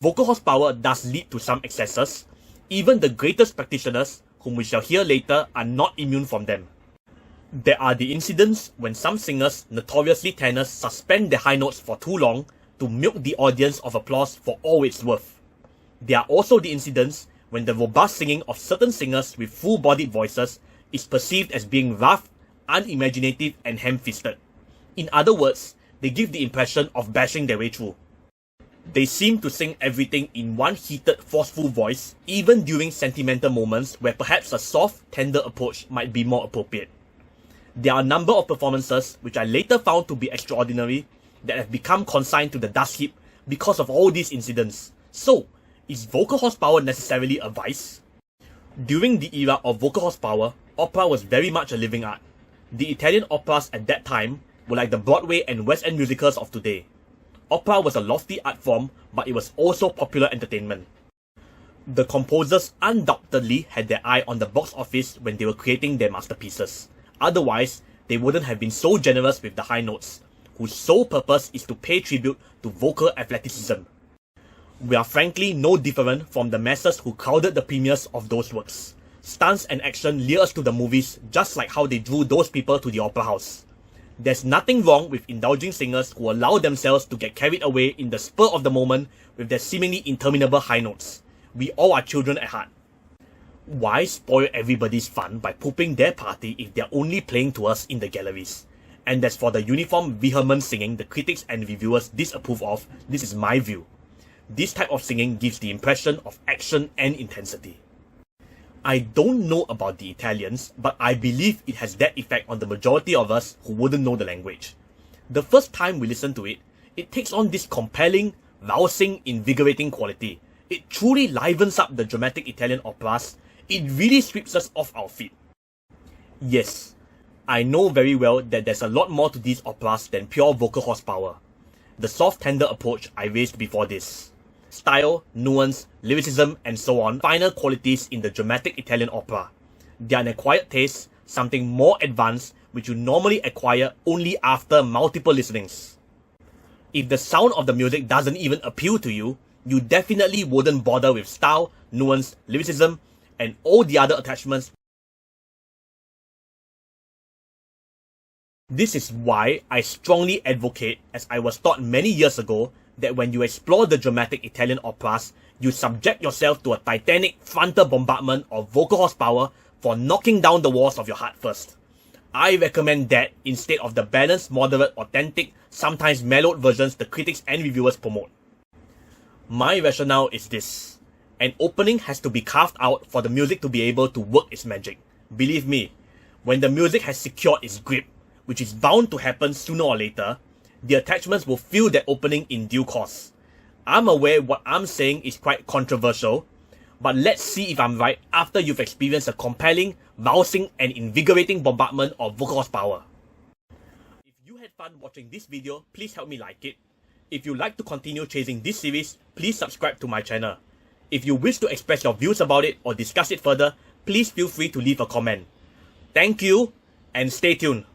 Vocal horsepower does lead to some excesses. Even the greatest practitioners, whom we shall hear later, are not immune from them. There are the incidents when some singers, notoriously tenors, suspend their high notes for too long to milk the audience of applause for all it's worth. There are also the incidents when the robust singing of certain singers with full-bodied voices is perceived as being rough, unimaginative, and ham-fisted. In other words, they give the impression of bashing their way through. They seem to sing everything in one heated, forceful voice, even during sentimental moments where perhaps a soft, tender approach might be more appropriate. There are a number of performances which I later found to be extraordinary that have become consigned to the dust heap because of all these incidents. So, is vocal horsepower necessarily a vice? During the era of vocal horsepower, opera was very much a living art. The Italian operas at that time were like the Broadway and West End musicals of today. Opera was a lofty art form, but it was also popular entertainment. The composers undoubtedly had their eye on the box office when they were creating their masterpieces. Otherwise, they wouldn't have been so generous with the high notes, whose sole purpose is to pay tribute to vocal athleticism. We are frankly no different from the masses who crowded the premieres of those works. Stunts and action lure us to the movies just like how they drew those people to the opera house. There's nothing wrong with indulging singers who allow themselves to get carried away in the spur of the moment with their seemingly interminable high notes. We all are children at heart. Why spoil everybody's fun by pooping their party if they're only playing to us in the galleries? And as for the uniform, vehement singing the critics and reviewers disapprove of, this is my view. This type of singing gives the impression of action and intensity. I don't know about the Italians, but I believe it has that effect on the majority of us who wouldn't know the language. The first time we listen to it, it takes on this compelling, rousing, invigorating quality. It truly livens up the dramatic Italian operas. It really sweeps us off our feet. Yes, I know very well that there's a lot more to these operas than pure vocal horsepower. The soft tender approach I raised before this. Style, nuance, lyricism, and so on, finer qualities in the dramatic Italian opera. They are an acquired taste, something more advanced, which you normally acquire only after multiple listenings. If the sound of the music doesn't even appeal to you, you definitely wouldn't bother with style, nuance, lyricism, and all the other attachments. This is why I strongly advocate, as I was taught many years ago, that when you explore the dramatic Italian operas, you subject yourself to a titanic frontal bombardment of vocal horsepower for knocking down the walls of your heart first. I recommend that instead of the balanced, moderate, authentic, sometimes mellowed versions the critics and reviewers promote. My rationale is this. An opening has to be carved out for the music to be able to work its magic. Believe me, when the music has secured its grip, which is bound to happen sooner or later, the attachments will fill that opening in due course. I'm aware what I'm saying is quite controversial, but let's see if I'm right after you've experienced a compelling, rousing, and invigorating bombardment of vocal horsepower. If you had fun watching this video, please help me like it. If you'd like to continue chasing this series, please subscribe to my channel. If you wish to express your views about it or discuss it further, please feel free to leave a comment. Thank you, and stay tuned.